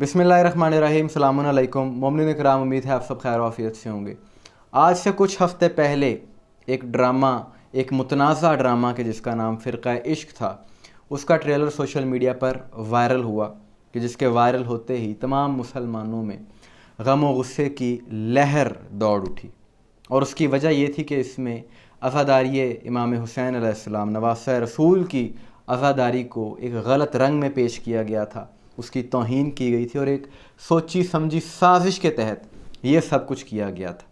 बिस्मिल्लाहिर्रहमानिर्रहीम, सलामुन अलैकुम। मोमिनीन किराम, उम्मीद है आप सब खैर आफियत से होंगे। आज से कुछ हफ़्ते पहले एक ड्रामा, एक मुतनाज़ा ड्रामा के जिसका नाम फ़िरक़ा इश्क था, उसका ट्रेलर सोशल मीडिया पर वायरल हुआ कि जिसके वायरल होते ही तमाम मुसलमानों में गम व गुस्से की लहर दौड़ उठी। और उसकी वजह ये थी कि इसमें अज़ादारी इमाम हुसैन अलैहिस्सलाम, नवासा रसूल की अज़ादारी को एक गलत रंग में पेश किया गया था, उसकी तौहीन की गई थी और एक सोची समझी साजिश के तहत ये सब कुछ किया गया था।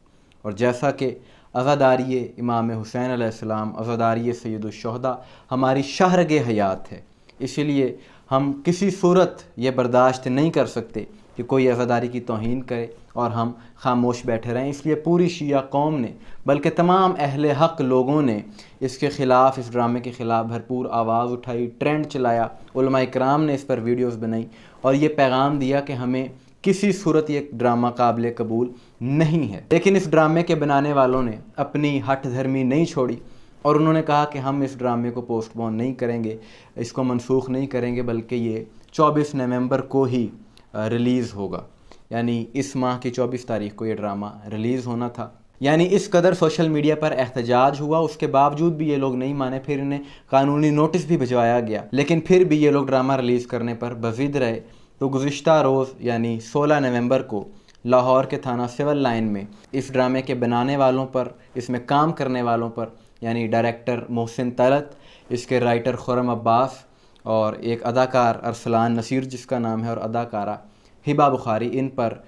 और जैसा कि अज़ादारी इमाम हुसैन अलैहिस्सलाम, अज़ादारी सैयदुश्शुहदा हमारी शहरग हयात है, इसीलिए हम किसी सूरत ये बर्दाश्त नहीं कर सकते कि कोई अज़ादारी की तौहीन करे और हम खामोश बैठे रहें। इसलिए पूरी शिया कौम ने, बल्कि तमाम अहले हक़ लोगों ने इसके ख़िलाफ़, इस ड्रामे के ख़िलाफ़ भरपूर आवाज़ उठाई, ट्रेंड चलाया, उलमा इकराम ने इस पर वीडियोज़ बनाई और ये पैगाम दिया कि हमें किसी सूरत ये ड्रामा काबिल कबूल नहीं है। लेकिन इस ड्रामे के बनाने वालों ने अपनी हठ धर्मी नहीं छोड़ी और उन्होंने कहा कि हम इस ड्रामे को पोस्टपोन नहीं करेंगे, इसको मनसूख नहीं करेंगे, बल्कि ये 24 नवंबर को ही रिलीज़ होगा। यानी इस माह की 24 तारीख को ये ड्रामा रिलीज़ होना था। यानी इस कदर सोशल मीडिया पर एहतजाज हुआ, उसके बावजूद भी ये लोग नहीं माने। फिर इन्हें कानूनी नोटिस भी भिजवाया गया, लेकिन फिर भी ये लोग ड्रामा रिलीज़ करने पर बज़िद रहे। तो गुज़िश्ता रोज़ यानी 16 नवंबर को लाहौर के थाना सिविल लाइन में इस ड्रामे के बनाने वालों पर, इसमें काम करने वालों पर, यानी डायरेक्टर मोहसिन तलत, इसके राइटर खुर्रम अब्बास और एक अदाकार अरसलान नसीर जिसका नाम है, और अदाकारा हिबा बुखारी, इन पर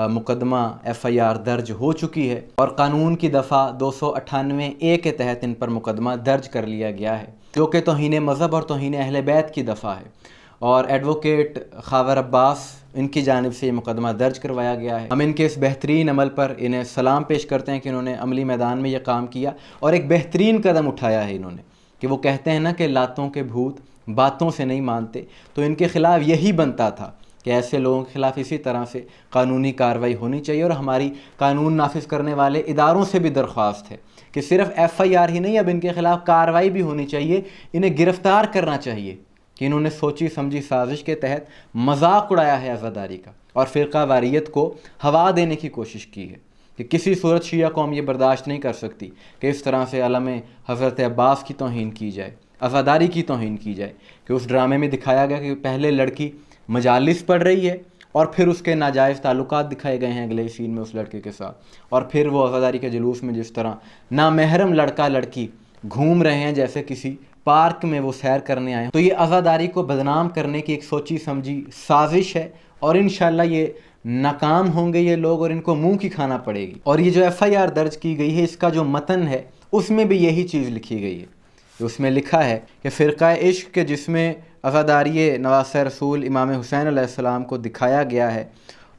मुकदमा FIR दर्ज हो चुकी है और कानून की दफ़ा 298A के तहत इन पर मुकदमा दर्ज कर लिया गया है, जो कि तौहीन मज़हब और तौहीन अहले बैत की दफ़ा है। और एडवोकेट खावर अब्बास, इनकी जानिब से ये मुकदमा दर्ज करवाया गया है। हम इनके इस बेहतरीन अमल पर इन्हें सलाम पेश करते हैं कि इन्होंने अमली मैदान में यह काम किया और एक बेहतरीन कदम उठाया है इन्होंने। कि वो कहते हैं ना कि लातों के भूत बातों से नहीं मानते, तो इनके ख़िलाफ़ यही बनता था कि ऐसे लोगों के ख़िलाफ़ इसी तरह से कानूनी कार्रवाई होनी चाहिए। और हमारी कानून नाफिज़ करने वाले इदारों से भी दरख्वास्त है कि सिर्फ FIR ही नहीं, अब इनके ख़िलाफ़ कार्रवाई भी होनी चाहिए, इन्हें गिरफ़्तार करना चाहिए कि इन्होंने सोची समझी साजिश के तहत मजाक उड़ाया है अज़ादारी का और फ़िरक़ा वारियत को हवा देने की कोशिश की है। कि किसी सूरत शिया कौम ये बर्दाश्त नहीं कर सकती कि इस तरह से अलम हज़रत अब्बास की तौहीन की जाए, अज़ादारी की तौहीन की जाए। कि उस ड्रामे में दिखाया गया कि पहले लड़की मजालिस पढ़ रही है और फिर उसके नाजायज़ ताल्लुकात दिखाए गए हैं अगले सीन में उस लड़के के साथ, और फिर वो अज़ादारी के जुलूस में जिस तरह नामहरम लड़का लड़की घूम रहे हैं जैसे किसी पार्क में वो सैर करने आए। तो ये अज़ादारी को बदनाम करने की एक सोची समझी साजिश है और इंशाअल्लाह ये नाकाम होंगे ये लोग और इनको मुंह की खाना पड़ेगी। और ये जो FIR दर्ज की गई है, इसका जो मतन है उसमें भी यही चीज़ लिखी गई है। उसमें लिखा है कि फ़िरक़ा इश्क के जिसमें अज़ादारी नवासा रसूल इमाम हुसैन अलैहिस्सलाम को दिखाया गया है,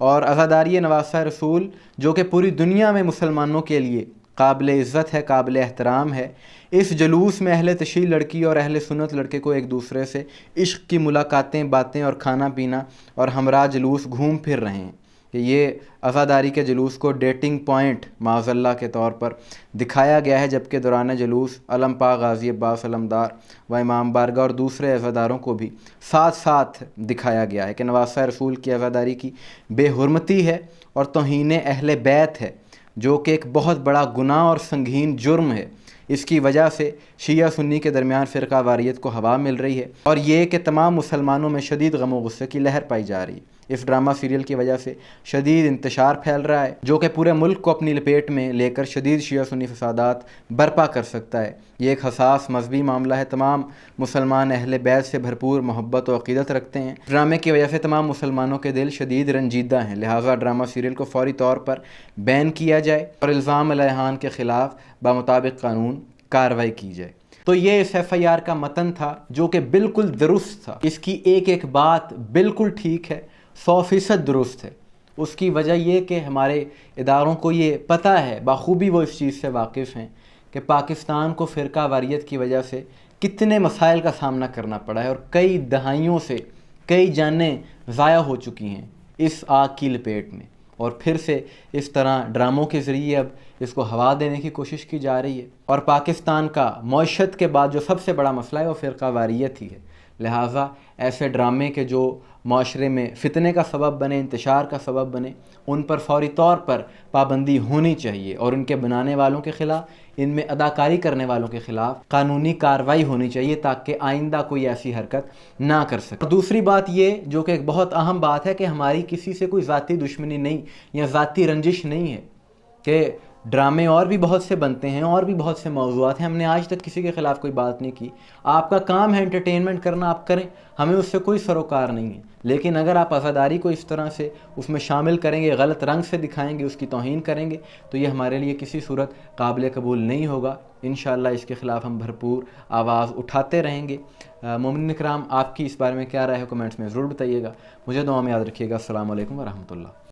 और अज़ादारी नवासा रसूल जो कि पूरी दुनिया में मुसलमानों के लिए काबिल इज़्ज़त है, काबिल एहतराम है, इस जुलूस में अहले तशी लड़की और अहले सुन्नत लड़के को एक दूसरे से इश्क की मुलाकातें, बातें और खाना पीना और हमरा जुलूस घूम फिर रहे हैं। कि ये अज़ादारी के जुलूस को डेटिंग पॉइंट माज़ल्ला के तौर पर दिखाया गया है, जबकि दौरान जुलूस अलम पाक गाज़ी अब्बास अलमदार व इमाम बारगाह और दूसरे अज़ादारों को भी साथ साथ दिखाया गया है कि नवासा रसूल की अज़ादारी की बेहुरमती है और तौहीन अहले बैत है, जो कि एक बहुत बड़ा गुनाह और संगीन जुर्म है। इसकी वजह से शिया सुन्नी के दरमियान फ़िरक़ा वारियत को हवा मिल रही है और ये कि तमाम मुसलमानों में शदीद गम व गुस्से की लहर पाई जा रही है। इस ड्रामा सीरियल की वजह से शदीद इंतशार फैल रहा है, जो कि पूरे मुल्क को अपनी लपेट में लेकर शदीद शिया सुन्नी फसादात बर्पा कर सकता है। ये एक हसास मजहबी मामला है। तमाम मुसलमान अहले बैत से भरपूर मोहब्बत और अक़ीदत रखते हैं। ड्रामे की वजह से तमाम मुसलमानों के दिल शदीद रंजीदा हैं, लिहाजा ड्रामा सीरियल को फौरी तौर पर बैन किया जाए और इल्ज़ाम अलैहान के ख़िलाफ़ बामुताबिक कानून कार्रवाई की जाए। तो ये इस FIR का मतन था जो कि बिल्कुल दुरुस्त था। इसकी एक एक बात बिल्कुल ठीक है, 100% दुरुस्त है। उसकी वजह ये कि हमारे इदारों को ये पता है, बाखूबी वो इस चीज़ से वाकिफ़ हैं कि पाकिस्तान को फ़िरक़ा वारियत की वजह से कितने मसाइल का सामना करना पड़ा है और कई दहाइयों से कई जानें ज़ाया हो चुकी हैं इस आग की लपेट में। और फिर से इस तरह ड्रामों के ज़रिए अब इसको हवा देने की कोशिश की जा रही है। और पाकिस्तान का मईशत के बाद जो सबसे बड़ा मसला है वो फ़िरक़ा वारियत ही है। लिहाजा ऐसे ड्रामे के जो معاشرے میں فتنے کا سبب بنے, انتشار کا سبب بنے, ان پر فوری طور پر پابندی ہونی چاہیے اور ان کے بنانے والوں کے خلاف, ان میں اداکاری کرنے والوں کے خلاف قانونی کارروائی ہونی چاہیے تاکہ آئندہ کوئی ایسی حرکت نہ کر سکے. اور دوسری بات یہ جو کہ ایک بہت اہم بات ہے کہ ہماری کسی سے کوئی ذاتی دشمنی نہیں یا ذاتی رنجش نہیں ہے, کہ ڈرامے اور بھی بہت سے بنتے ہیں, اور بھی بہت سے موضوعات ہیں, ہم نے آج تک کسی کے خلاف کوئی بات نہیں کی. آپ کا کام ہے انٹرٹینمنٹ کرنا, آپ کریں, ہمیں اس سے کوئی سروکار نہیں ہے. لیکن اگر آپ عزاداری کو اس طرح سے اس میں شامل کریں گے, غلط رنگ سے دکھائیں گے, اس کی توہین کریں گے, تو یہ ہمارے لیے کسی صورت قابل قبول نہیں ہوگا. انشاءاللہ اس کے خلاف ہم بھرپور آواز اٹھاتے رہیں گے. مومنین کرام, آپ کی اس بارے میں کیا رائے ہے کمنٹس میں ضرور بتائیے گا. مجھے دعا میں یاد رکھیے گا. السلام علیکم ورحمۃ اللہ.